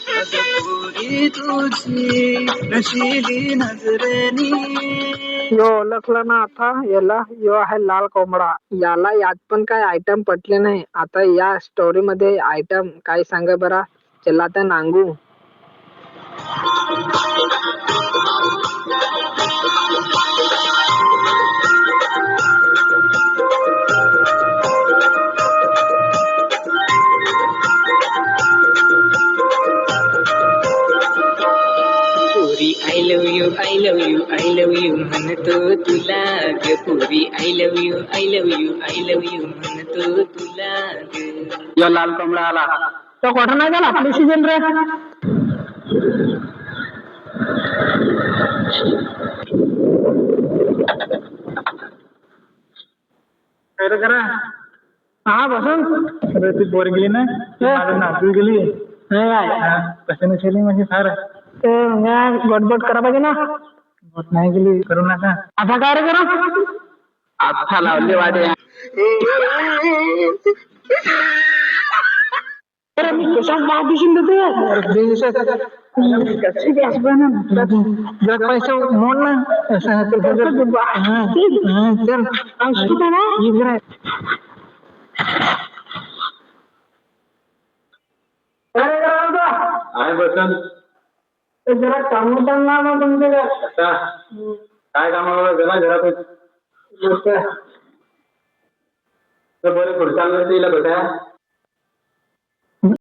पोरी तुझी नशिली नजरेनी. यो ओळखला ना आता याला? यो आहे लाल कोंबडा. याला यात पण काय आयटम पटले नाही. आता या स्टोरी मध्ये आयटम काय सांगा बरा. चला तर नांगू. पोरी I love you I love you I love you म्हणतो तुला ग. पोरी I love you I love you I love you म्हणतो तुला ग. यो लाल कोंबडा आला. तो कोठा नाही गेला आपली सीजन रे. करा हा बसून अरे ती बोर गेली ना माझं नातू गेली कसे नसेली म्हणजे फार गडबड करा पाहिजे ना. होत नाही गेली करू नका. आता काय रे करा. आता लावले वाडे. अरे मी कशात बाग दिसून देते. कशी गॅस बनव जर पैसे मोड ना. आहे बसन जरा काम ना मग तुमच्या आता काय कामाला गेला घरात बरं खुर्च्या तिला भेटा